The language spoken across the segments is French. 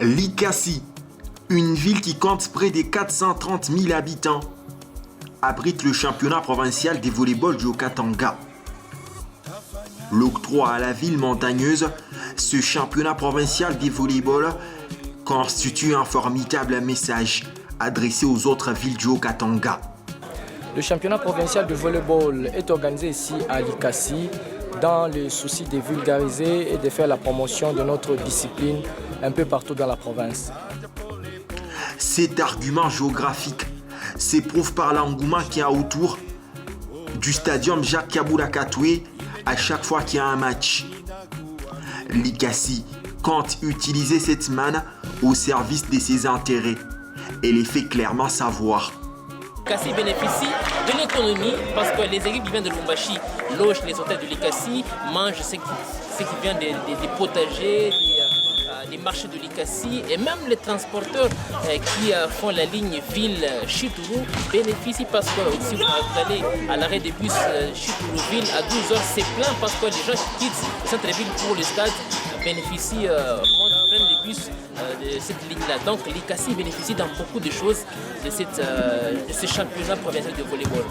Likasi, une ville qui compte près de 430 000 habitants, abrite le championnat provincial des volleyball du Haut-Katanga. L'octroi à la ville montagneuse, ce championnat provincial des volleyball constitue un formidable message adressé aux autres villes du Haut-Katanga. Le championnat provincial de volleyball est organisé ici à Likasi dans le souci de vulgariser et de faire la promotion de notre discipline un peu partout dans la province. Cet argument géographique s'éprouve par l'engouement qu'il y a autour du stadium Jacques Kaboula Katoué à chaque fois qu'il y a un match. Likasi compte utiliser cette manne au service de ses intérêts et les fait clairement savoir. Likasi bénéficie de l'économie parce que les équipes qui viennent de Lubumbashi logent les hôtels de Likasi, mangent ce qui vient des potagers, des marchés de Likasi, et même les transporteurs qui font la ligne ville-Chitourou bénéficient parce que si vous allez à l'arrêt des bus Chitourou-Ville à 12h, c'est plein parce que les gens qui quittent le centre-ville pour le stade bénéficient, prennent les bus de cette ligne-là. Donc Likasi bénéficie dans beaucoup de choses de ce championnat provincial de volleyball.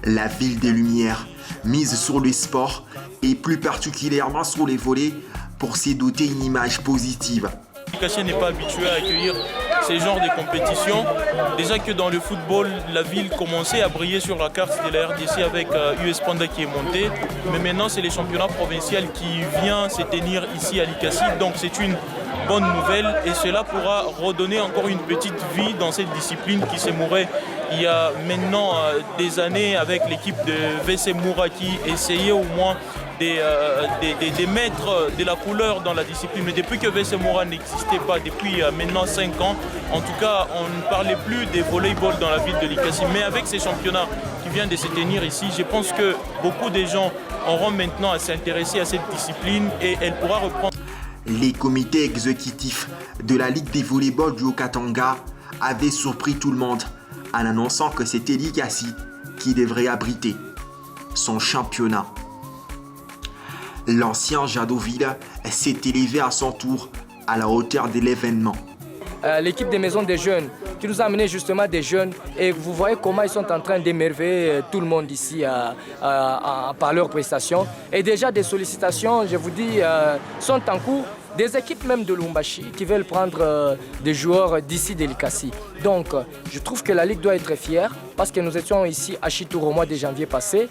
La ville des Lumières mise sur le sport et plus particulièrement sur les volleys pour s'y doter une image positive. Likasi n'est pas habitué à accueillir ces genres de compétitions. Déjà que dans le football, la ville commençait à briller sur la carte de la RDC avec US Panda qui est monté. Mais maintenant, c'est les championnats provinciaux qui viennent se tenir ici à Likasi. Donc c'est une bonne nouvelle et cela pourra redonner encore une petite vie dans cette discipline qui s'est mourée il y a maintenant des années avec l'équipe de VC Moura qui essayait au moins de mettre de la couleur dans la discipline. Mais depuis que VC Moura n'existait pas, depuis maintenant 5 ans, en tout cas, on ne parlait plus des volleyball dans la ville de Likasi. Mais avec ces championnats qui viennent de se tenir ici, je pense que beaucoup de gens auront maintenant à s'intéresser à cette discipline et elle pourra reprendre. Les comités exécutifs de la Ligue des volleyball du Haut-Katanga avaient surpris tout le monde en annonçant que c'était Likasi qui devrait abriter son championnat. L'ancien Jadoville s'est élevé à son tour à la hauteur de l'événement. L'équipe des maisons des jeunes qui nous a amené justement des jeunes et vous voyez comment ils sont en train d'émerveiller tout le monde ici par leurs prestations. Et déjà des sollicitations, je vous dis, sont en cours. Des équipes même de Lubumbashi qui veulent prendre des joueurs d'ici de Likasi. Donc, je trouve que la Ligue doit être fière parce que nous étions ici à Chitourou au mois de janvier passé.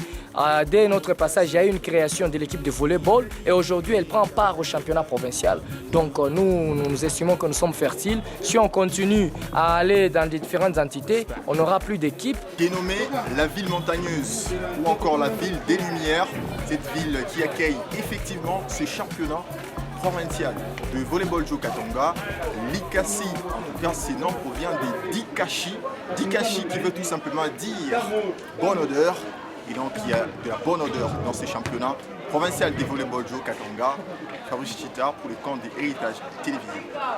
Dès notre passage, il y a eu une création de l'équipe de volleyball et aujourd'hui, elle prend part au championnat provincial. Donc, nous estimons que nous sommes fertiles. Si on continue à aller dans les différentes entités, on n'aura plus d'équipe. Dénommée la ville montagneuse ou encore la ville des Lumières, cette ville qui accueille effectivement ce championnat provincial de volleyball du Haut-Katanga. Likasi, en tout cas, ce nom provient de Dikashi. Dikashi qui veut tout simplement dire bonne odeur. Et donc, il y a de la bonne odeur dans ces championnats provincial de volleyball du Haut-Katanga. Fabrice Chita pour le compte de Héritage Télévision.